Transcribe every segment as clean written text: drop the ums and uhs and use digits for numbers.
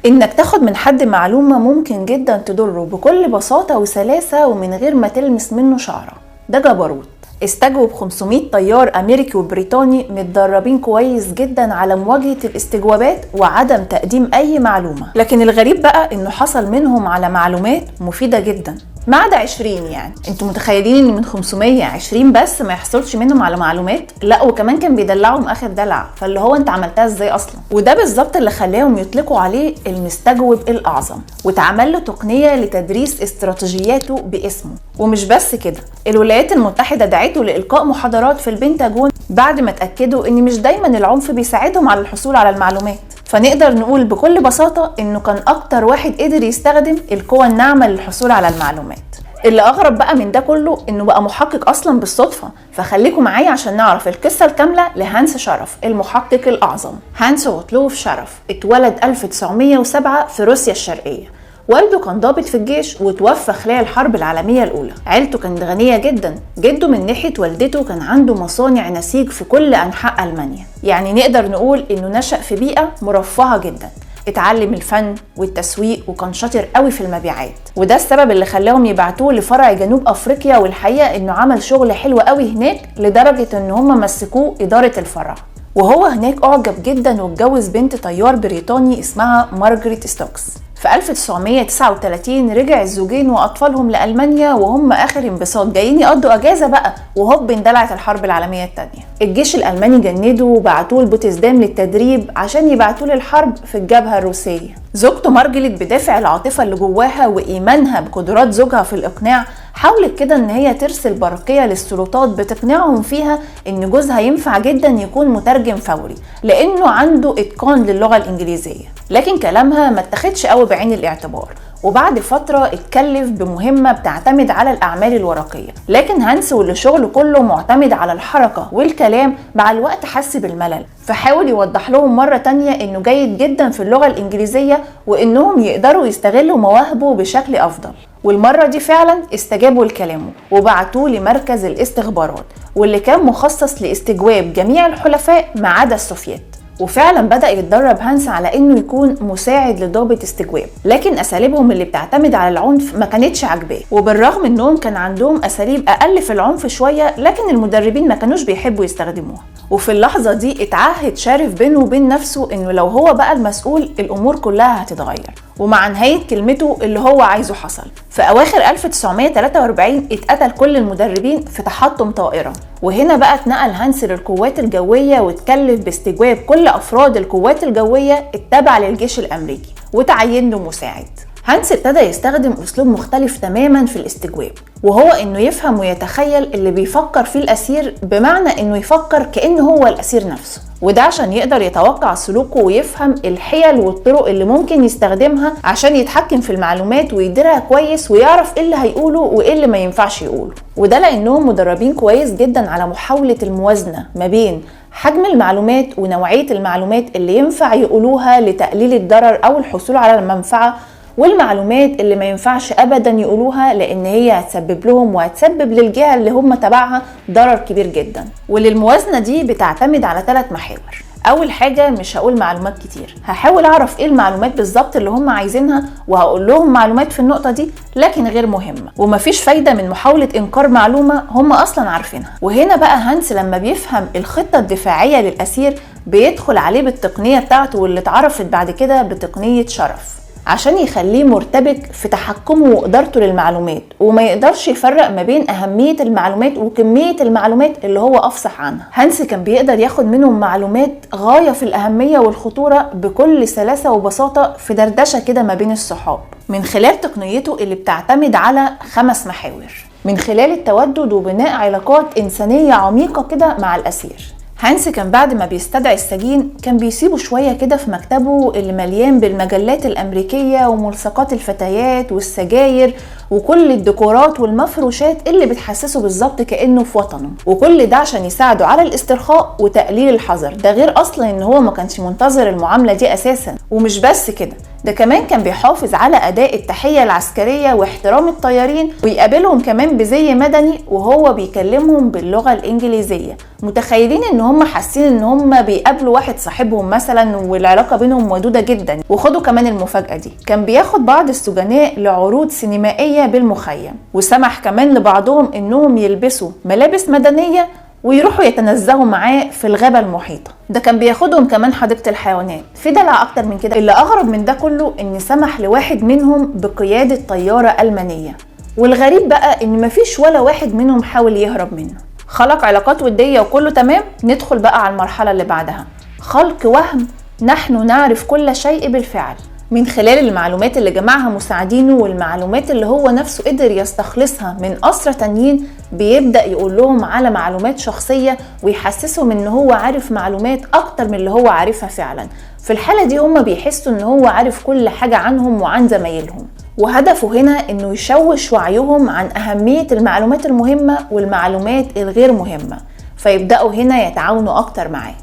انك تاخد من حد معلومة ممكن جدا تضره بكل بساطة وسلاسة ومن غير ما تلمس منه شعرة. ده جبروت. استجوب 500 طيار امريكي وبريطاني متدربين كويس جدا على مواجهة الاستجوابات وعدم تقديم اي معلومة. لكن الغريب بقى انه حصل منهم على معلومات مفيدة جدا، ما عدا 20. يعني انتوا متخيلين ان من 520 بس ما يحصلش منهم على معلومات؟ لا، وكمان كان بيدلعهم اخر دلع. فاللي هو انت عملتها ازاي اصلا؟ وده بالظبط اللي خلاهم يطلقوا عليه المستجوب الاعظم، واتعمل له تقنيه لتدريس استراتيجياته باسمه. ومش بس كده، الولايات المتحده دعته لالقاء محاضرات في البنتاجون بعد ما اتاكدوا ان مش دايما العنف بيساعدهم على الحصول على المعلومات. فنقدر نقول بكل بساطة انه كان اكتر واحد قدر يستخدم القوى الناعمة للحصول على المعلومات. اللي اغرب بقى من ده كله انه بقى محقق اصلا بالصدفة. فخليكم معايا عشان نعرف القصة الكاملة لهانس شرف المحقق الاعظم. هانس غوتلوف شرف اتولد 1907 في روسيا الشرقية. والده كان ضابط في الجيش وتوفى خلال الحرب العالمية الأولى. عيلته كانت غنية جدا. جده من ناحية والدته كان عنده مصانع نسيج في كل أنحاء ألمانيا. يعني نقدر نقول إنه نشأ في بيئة مرفهة جدا. اتعلم الفن والتسويق وكان شاطر قوي في المبيعات، وده السبب اللي خلاهم يبعتوه لفرع جنوب أفريقيا. والحقيقة إنه عمل شغل حلو قوي هناك لدرجة إن هم مسكوه إدارة الفرع. وهو هناك أعجب جدا واتجوز بنت طيار بريطاني اسمها مارغريت ستوكس. في 1939 رجع الزوجين وأطفالهم لألمانيا وهم آخر انبساط، جايين يقضوا أجازة بقى، وهوب اندلعت الحرب العالمية الثانية. الجيش الألماني جنده وبعتوه لبوتسدام للتدريب عشان يبعتوه للحرب في الجبهة الروسية. زوجته مارجريت بدافع العاطفة اللي جواها وإيمانها بقدرات زوجها في الإقناع حاولت كده ان هي ترسل برقية للسلطات بتقنعهم فيها ان جوزها ينفع جدا يكون مترجم فوري لانه عنده اتقان للغة الانجليزية. لكن كلامها ما اتخدش قوي بعين الاعتبار، وبعد فترة اتكلف بمهمة بتعتمد على الأعمال الورقية. لكن هانس واللي شغله كله معتمد على الحركة والكلام مع الوقت حس بالملل، فحاول يوضح لهم مرة تانية انه جيد جدا في اللغة الإنجليزية وانهم يقدروا يستغلوا مواهبه بشكل أفضل. والمرة دي فعلا استجابوا لكلامه وبعتوه لمركز الاستخبارات، واللي كان مخصص لاستجواب جميع الحلفاء ما عدا السوفييت. وفعلا بدأ يتدرب هانس على انه يكون مساعد لضابط استجواب، لكن اساليبهم اللي بتعتمد على العنف ما كانتش عاجباه. وبالرغم انهم كان عندهم اساليب اقل في العنف شوية، لكن المدربين ما كانوش بيحبوا يستخدموها. وفي اللحظة دي اتعهد شارف بينه وبين نفسه انه لو هو بقى المسؤول الامور كلها هتتغير. ومع نهاية كلمته اللي هو عايزه حصل. في اواخر 1943 اتقتل كل المدربين في تحطم طائرة. وهنا بقى اتنقل هانس للقوات الجوية واتكلف باستجواب كل افراد القوات الجوية التابعة للجيش الامريكي وتعين له مساعد. هانس ابتدى يستخدم اسلوب مختلف تماما في الاستجواب، وهو انه يفهم ويتخيل اللي بيفكر فيه الاسير، بمعنى انه يفكر كأنه هو الاسير نفسه. وده عشان يقدر يتوقع سلوكه ويفهم الحيل والطرق اللي ممكن يستخدمها عشان يتحكم في المعلومات ويديرها كويس ويعرف ايه اللي هيقوله وايه اللي ما ينفعش يقوله. وده لانهم مدربين كويس جدا على محاولة الموازنة ما بين حجم المعلومات ونوعية المعلومات اللي ينفع يقولوها لتقليل الضرر او الحصول على المنفعة، والمعلومات اللي ما ينفعش ابدا يقولوها لان هي هتسبب لهم وهتسبب للجهة اللي هم تبعها ضرر كبير جدا. وللموازنة دي بتعتمد على 3 محاور. اول حاجة، مش هقول معلومات كتير، هحاول اعرف ايه المعلومات بالظبط اللي هم عايزينها وهقول لهم معلومات في النقطة دي لكن غير مهمة، ومفيش فايدة من محاولة انكار معلومة هم اصلا عارفينها. وهنا بقى هانس لما بيفهم الخطة الدفاعية للاسير بيدخل عليه بالتقنية بتاعته واللي اتعرفت بعد كده بتقنية شرف، عشان يخليه مرتبك في تحكمه وإدارته للمعلومات، وما يقدرش يفرق ما بين أهمية المعلومات وكمية المعلومات اللي هو أفصح عنها. هانس كان بيقدر ياخد منهم معلومات غاية في الأهمية والخطورة بكل سلاسة وبساطة في دردشة كده ما بين الصحاب، من خلال تقنيته اللي بتعتمد على 5 محاور، من خلال التودد وبناء علاقات إنسانية عميقة كده مع الأسير. هانس كان بعد ما بيستدعي السجين كان بيسيبه شوية كده في مكتبه اللي مليان بالمجلات الأمريكية وملصقات الفتيات والسجاير وكل الديكورات والمفروشات اللي بتحسسه بالظبط كأنه في وطنه، وكل ده عشان يساعده على الاسترخاء وتقليل الحذر. ده غير أصلا إن هو ما كانش منتظر المعاملة دي أساسا. ومش بس كده، ده كمان كان بيحافظ على أداء التحية العسكرية واحترام الطيارين، ويقابلهم كمان بزي مدني وهو بيكلمهم باللغة الإنجليزية. متخيلين ان هم حاسين ان هم بيقابلوا واحد صاحبهم مثلا، والعلاقة بينهم ودودة جدا. وخدوا كمان المفاجأة دي، كان بياخد بعض السجناء لعروض سينمائية بالمخيم، وسمح كمان لبعضهم انهم يلبسوا ملابس مدنية ويروحوا يتنزهوا معاه في الغابة المحيطة. ده كان بياخدهم كمان حديقة الحيوانات. في دلع اكتر من كده. اللي اغرب من ده كله ان سمح لواحد منهم بقيادة طيارة ألمانية، والغريب بقى ان مفيش ولا واحد منهم حاول يهرب منه. خلق علاقات ودية وكله تمام. ندخل بقى على المرحلة اللي بعدها، خلق وهم نحن نعرف كل شيء بالفعل، من خلال المعلومات اللي جمعها مساعدينه والمعلومات اللي هو نفسه قدر يستخلصها من أسرى تانيين. بيبدأ يقول لهم على معلومات شخصية ويحسسهم ان هو عارف معلومات اكتر من اللي هو عارفها فعلا. في الحالة دي هم بيحسوا ان هو عارف كل حاجة عنهم وعن زمايلهم، وهدفه هنا انه يشوش وعيهم عن اهمية المعلومات المهمة والمعلومات الغير مهمة، فيبدأوا هنا يتعاونوا اكتر معاه.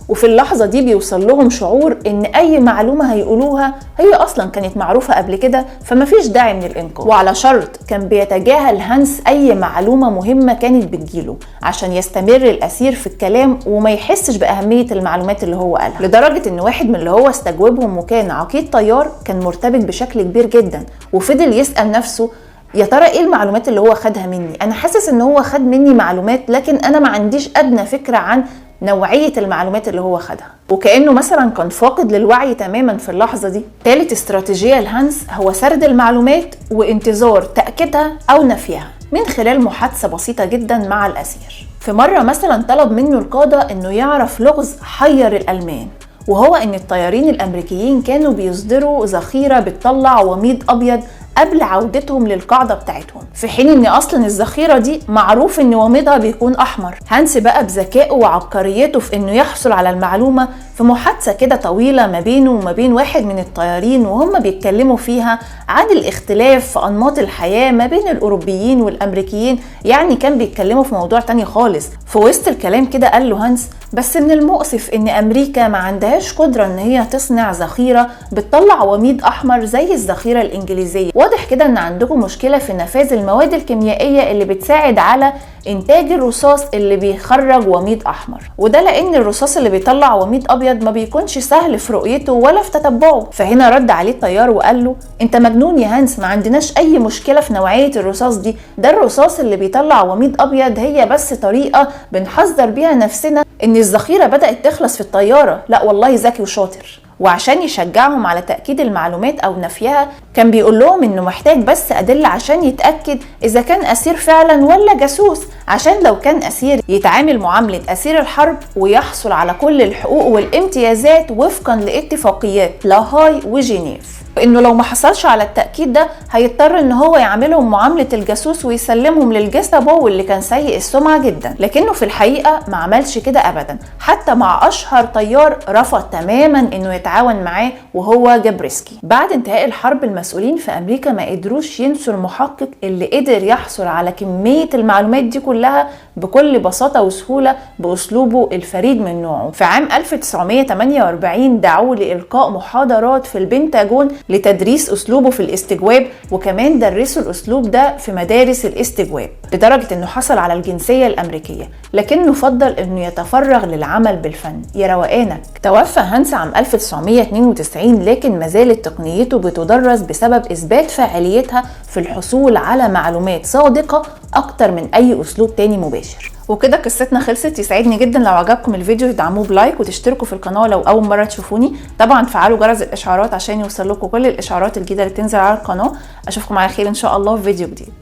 وفي اللحظة دي بيوصل لهم شعور ان اي معلومة هيقولوها هي اصلا كانت معروفة قبل كده، فمفيش داعي من الانقاذ. وعلى شرط كان بيتجاهل هانس اي معلومة مهمة كانت بتجيله عشان يستمر الاسير في الكلام وما يحسش باهمية المعلومات اللي هو قالها. لدرجة ان واحد من اللي هو استجوبهم وكان عقيد طيار كان مرتبك بشكل كبير جدا، وفضل يسأل نفسه يا ترى ايه المعلومات اللي هو خدها مني؟ انا حاسس ان هو خد مني معلومات، لكن انا ما عنديش ادنى فكرة عن نوعية المعلومات اللي هو خدها. وكأنه مثلا كان فاقد للوعي تماما في اللحظة دي. ثالث استراتيجية لهانس هو سرد المعلومات وانتظار تأكيدها أو نفيها من خلال محادثة بسيطة جدا مع الأسير. في مرة مثلا طلب منه القادة انه يعرف لغز حير الألمان، وهو ان الطيارين الأمريكيين كانوا بيصدروا ذخيرة بتطلع وميض أبيض قبل عودتهم للقاعدة بتاعتهم، في حين ان اصلا الذخيرة دي معروف ان وميضها بيكون احمر. هانس بقى بذكائه وعبقريته في انه يحصل على المعلومة في محادثة كده طويلة ما بينه وما بين واحد من الطيارين، وهم بيتكلموا فيها عن الاختلاف في انماط الحياة ما بين الاوروبيين والامريكيين. يعني كان بيتكلموا في موضوع تاني خالص. في وسط الكلام كده قال له هانس بس من المؤسف ان امريكا ما عندهاش قدرة ان هي تصنع ذخيرة بتطلع وميض احمر زي الذخيرة الانجليزية. واضح كده ان عندكم مشكلة في نفاذ المواد الكيميائية اللي بتساعد على انتاج الرصاص اللي بيخرج وميض احمر، وده لان الرصاص اللي بيطلع وميض ابيض ما بيكونش سهل في رؤيته ولا في تتبعه. فهنا رد عليه الطيار وقال له انت مجنون يا هانس، ما عندناش اي مشكلة في نوعية الرصاص دي، ده الرصاص اللي بيطلع وميض ابيض هي بس طريقة بنحذر بيها نفسنا ان الذخيرة بدأت تخلص في الطيارة. لا والله ذكي وشاطر. وعشان يشجعهم على تأكيد المعلومات أو نفيها كان بيقول لهم إنه محتاج بس أدلة عشان يتأكد إذا كان أسير فعلا ولا جاسوس، عشان لو كان أسير يتعامل معاملة أسير الحرب ويحصل على كل الحقوق والامتيازات وفقا لاتفاقيات لاهاي وجنيف. انه لو ما حصلش على التأكيد ده هيضطر ان هو يعاملهم معاملة الجاسوس ويسلمهم للجستابو واللي كان سيء السمعة جدا. لكنه في الحقيقة ما عملش كده ابدا، حتى مع اشهر طيار رفض تماما انه يتعاون معاه وهو جابريسكي. بعد انتهاء الحرب المسؤولين في امريكا ما قدروش ينسوا المحقق اللي قدر يحصل على كمية المعلومات دي كلها بكل بساطة وسهولة باسلوبه الفريد من نوعه. في عام 1948 دعوه لإلقاء محاضرات في البنتاجون لتدريس أسلوبه في الاستجواب، وكمان درسوا الأسلوب ده في مدارس الاستجواب، لدرجة أنه حصل على الجنسية الأمريكية، لكنه فضل أنه يتفرغ للعمل بالفن. يا روقانك. توفى هانس عام 1992، لكن ما زالت تقنيته بتدرس بسبب إثبات فاعليتها في الحصول على معلومات صادقة أكتر من أي أسلوب تاني مباشر. وكده قصتنا خلصت. يسعدني جدا لو عجبكم الفيديو تدعموه بلايك وتشتركوا في القناه لو اول مره تشوفوني. طبعا فعلوا جرس الاشعارات عشان يوصل لكم كل الاشعارات الجديده اللي بتنزل على القناه. اشوفكم على خير ان شاء الله في فيديو جديد.